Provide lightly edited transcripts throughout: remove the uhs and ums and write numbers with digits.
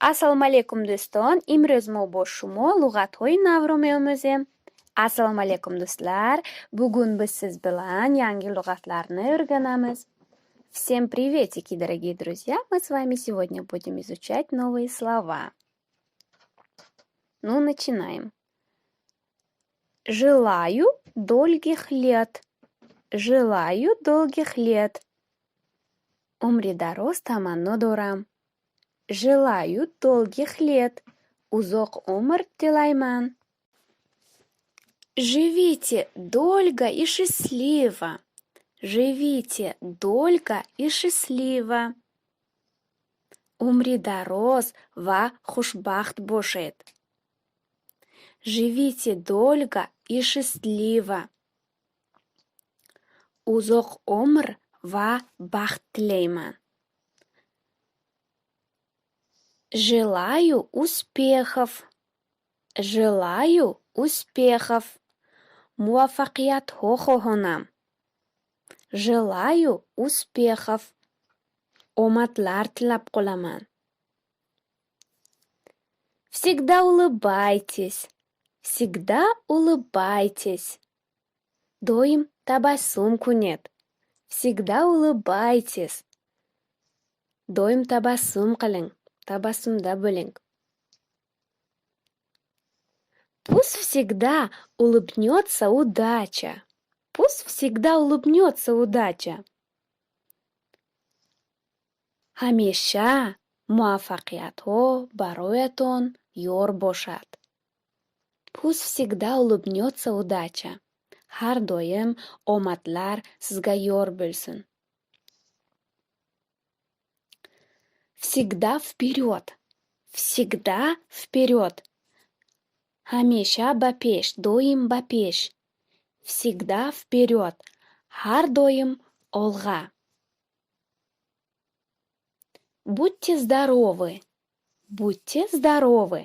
Ассалому алейкум дӯстон. Имрӯз мо бо шумо луғатҳои навро меомӯзем. Ассалому алейкум дӯстлар. Бугун biz siz bilan yangi луғатларni o'rganamiz. Всем приветики, дорогие друзья! Мы с вами сегодня будем изучать новые слова. Ну, начинаем. Желаю долгих лет. Желаю долгих лет. Умри дароз таманно дорам. Желаю долгих лет. Узоқ умр тилайман. Живите долго и счастливо. Живите долго и счастливо. Умри дароз ва хушбахт бошед. Живите долго и счастливо. Узоқ умр ва бахт тилайман. Желаю успехов. Желаю успехов. Муваффақиятҳо хоҳонам. Желаю успехов. Омадлар тилаб қоламан. Всегда улыбайтесь. Всегда улыбайтесь. Доим табассум кунед. Всегда улыбайтесь. Доим табассум қилинг. Табассумда bo'ling. Пусть всегда улыбнется удача. Пусть всегда улыбнется удача. Ҳамеша муваффақиятҳо бароятон ёр бошад. Пусть всегда улыбнется удача. Ҳар доим омадлар сизга ёр bo'lsin. Всегда вперед. Всегда вперед. Ҳамеша ба пеш, доим ба пеш. Всегда вперед. Ҳар доим олға. Будьте здоровы. Будьте здоровы.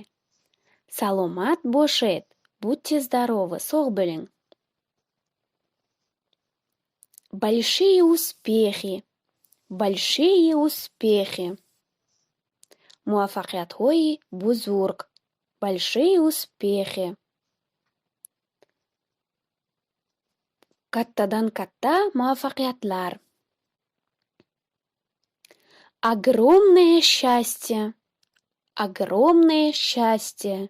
Саломат бошед. Будьте здоровы. Соғ bo'ling. Большие успехи. Большие успехи. Муваффақиятҳои бузург. Большие успехи. Kattadan katta муваффақиятлар. Огромное счастье. Огромное счастье.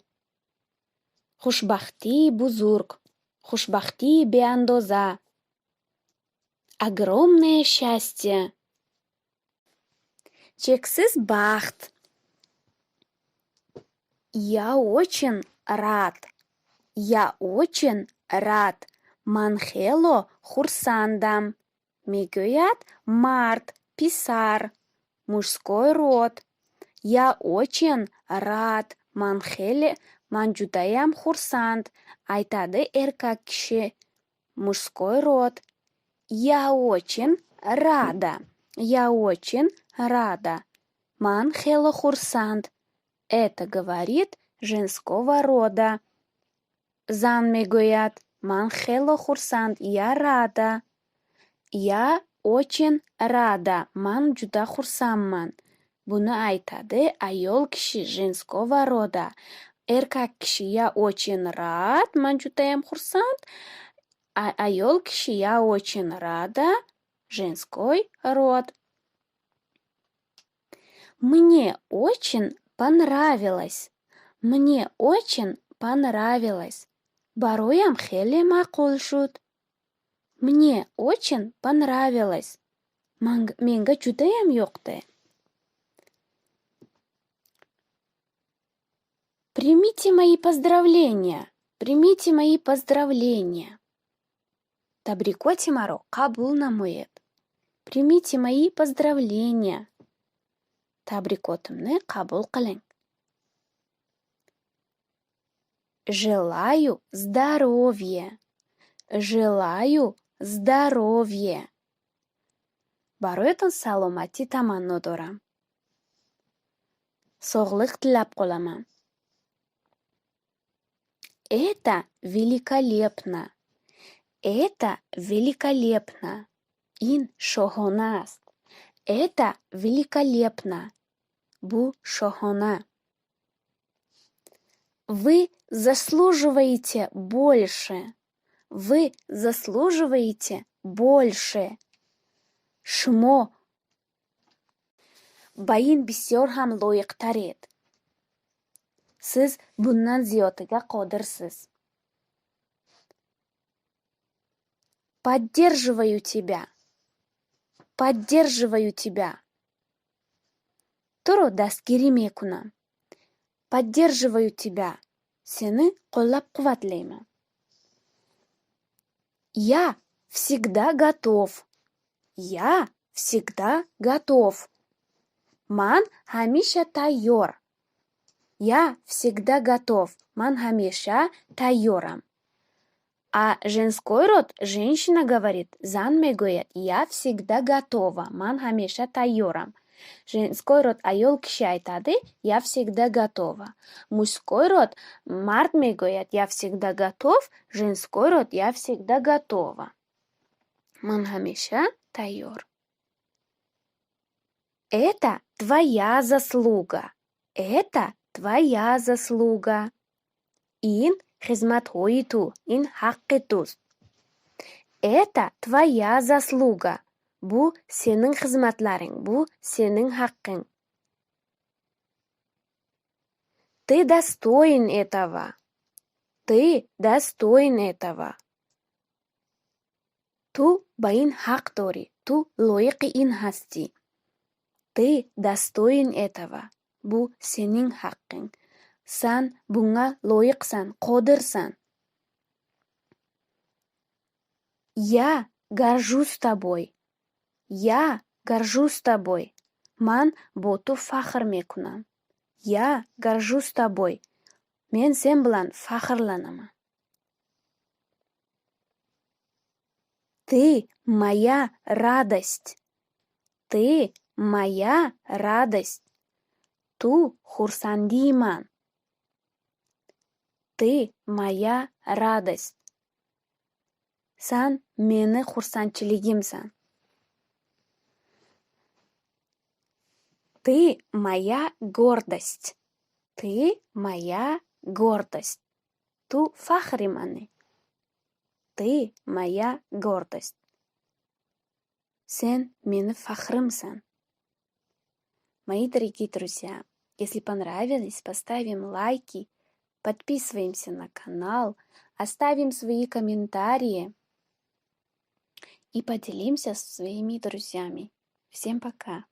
Хушбахти бузург. Хушбахти беандоза. Огромное счастье. Чексиз бахт. Я очень рад. Я очень рад. Ман хело хурсандам. Мегӯяд мард, писар, мужской род. Я очень рад. Ман ҷудаям хурсанд. Айтади эркак киши, мужской род. Я очень рада. Я очень рада. Ман хело хурсанд. Это говорит женского рода. Зан мегӯяд ман хело хурсанд. Я рада. Я очень рада. Ман ҷуда хурсандман. Буни айтади аёл киши женского рода. Эркак киши я очень рад. Ман ҷудаям хурсанд. Аёл киши я очень рада. Женской род. Мне очень понравилось. Мне очень понравилось. Бароям хеле маъқул шуд. Мне очень понравилось. Менга ҷудаям ёқди. Примите мои поздравления. Примите мои поздравления. Табрикоти маро қабул намоед. Примите мои поздравления. Табрикотимни қабул қилинг. Желаю здоровья. Желаю здоровья. Бароятон саломатӣ таманно дорам. Соғлиқ тилаб қоламан. Это великолепно. Это великолепно. Ин шоҳона аст. Это великолепно. Бу шоҳона. Вы заслуживаете больше. Вы заслуживаете больше. Шумо ба ин бисёр ҳам лоиқтаред. Siz bundan ziyodiga qodirsiz. Поддерживаю тебя. Поддерживаю тебя. Туро дастгирӣ мекунам. Поддерживаю тебя. Seni qo'llab-quvvatlayman. Я всегда готов. Я всегда готов. Man hamisha tayyor. Я всегда готов. Man hamisha tayyoram. А женской род женщина говорит, зан мегӯяд, я всегда готова. Man hamisha tayyoram. Женской род ayol kishi aytadi, я всегда готова. Мужской род мард мегӯяд, я всегда готов. Женской род я всегда готова. Man hamisha tayyor. Это твоя заслуга. Это твоя заслуга. Ин хизматҳои ту, ин ҳаққи туст. Это твоя заслуга. Бу сенин хизматларинг, бу сенин ҳаққинг. Ты достоин этого. Ты достоин этого. Ту ба ин ҳақ дорӣ. Ту лоиқи ин ҳастӣ. Ты достоин этого. Бу сенин ҳаққинг. Сан бунга лоиқсан, қодирсан. Я горжусь тобой. Я горжусь тобой. Ман бо ту фахр мекунам. Я горжусь тобой. Мен сен билан фахрланаман. Ты моя радость. Ты моя радость. Ту хурсандии ман. Ты моя радость. Сан мени хурсандчилигимсан. Ты моя гордость. Ты моя гордость. Ту фахри мани. Ты моя гордость. Сен мени фахримсан. Мои дорогие друзья, если понравились, поставим лайки, подписываемся на канал, оставим свои комментарии и поделимся со своими друзьями. Всем пока!